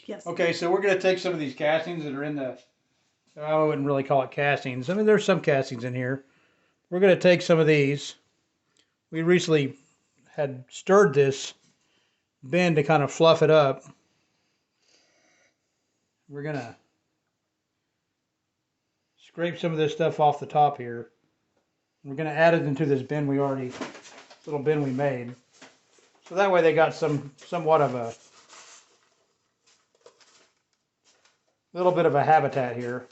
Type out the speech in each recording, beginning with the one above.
Yes. Okay, so we're going to take some of these castings that are in the, I wouldn't really call it castings. I mean, there's some castings in here. We're going to take some of these. We recently had stirred this bin to kind of fluff it up. We're going to scrape some of this stuff off the top here. We're going to add it into this bin little bin we made. So that way they got somewhat of a little bit of a habitat here.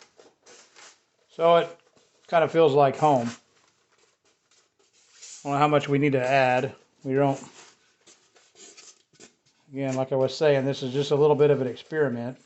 So it kind of feels like home. I don't know how much we need to add. We don't, again, like I was saying, this is just a little bit of an experiment.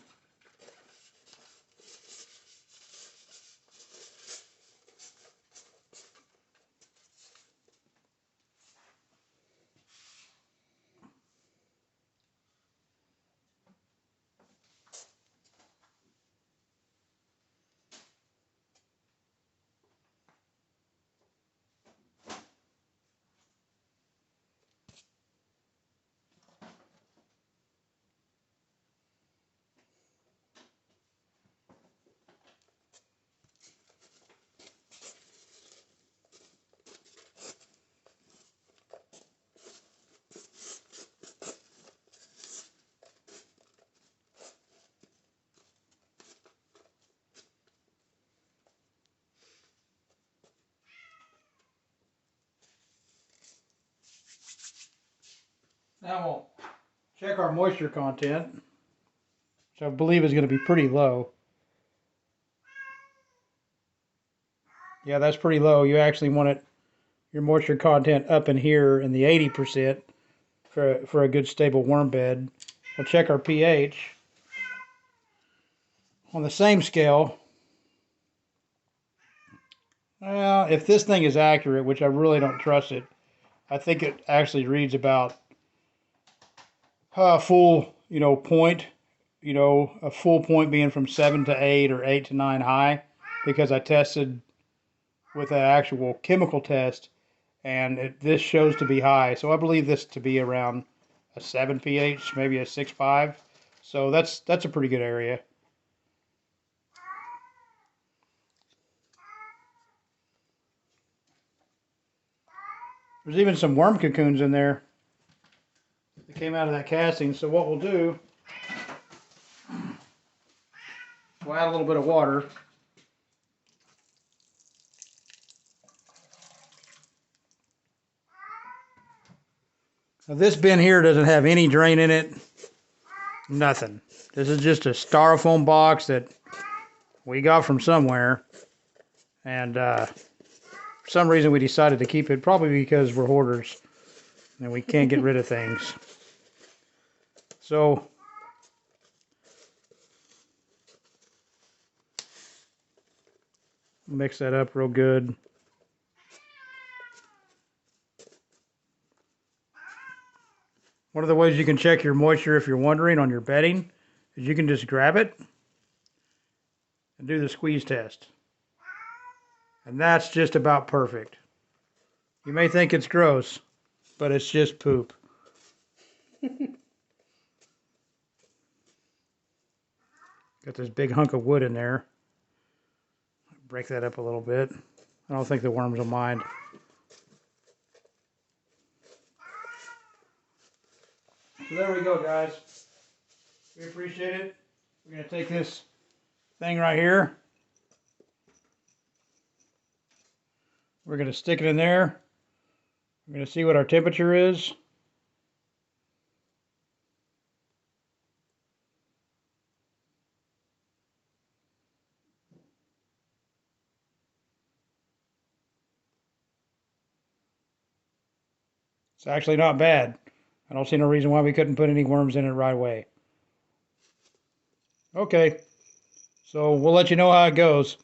Now we'll check our moisture content, which I believe is going to be pretty low. Yeah, that's pretty low. You actually want your moisture content up in here in the 80% for a good stable worm bed. We'll check our pH. On the same scale, well, if this thing is accurate, which I really don't trust it, I think it actually reads about a full, point, a full point being from 7 to 8 or 8 to 9 high, because I tested with an actual chemical test, and this shows to be high. So I believe this to be around a 7 pH, maybe a 6.5. So that's a pretty good area. There's even some worm cocoons in there that came out of that casting. So what we'll do, we'll add a little bit of water. Now this bin here doesn't have any drain in it. Nothing. This is just a styrofoam box that we got from somewhere. And for some reason we decided to keep it, probably because we're hoarders and we can't get rid of things. So mix that up real good. One of the ways you can check your moisture, if you're wondering, on your bedding is you can just grab it and do the squeeze test. And that's just about perfect. You may think it's gross, but it's just poop. Got this big hunk of wood in there. Break that up a little bit. I don't think the worms will mind. So there we go, guys. We appreciate it. We're going to take this thing right here. We're going to stick it in there. We're going to see what our temperature is. It's actually not bad. I don't see no reason why we couldn't put any worms in it right away. Okay, so we'll let you know how it goes.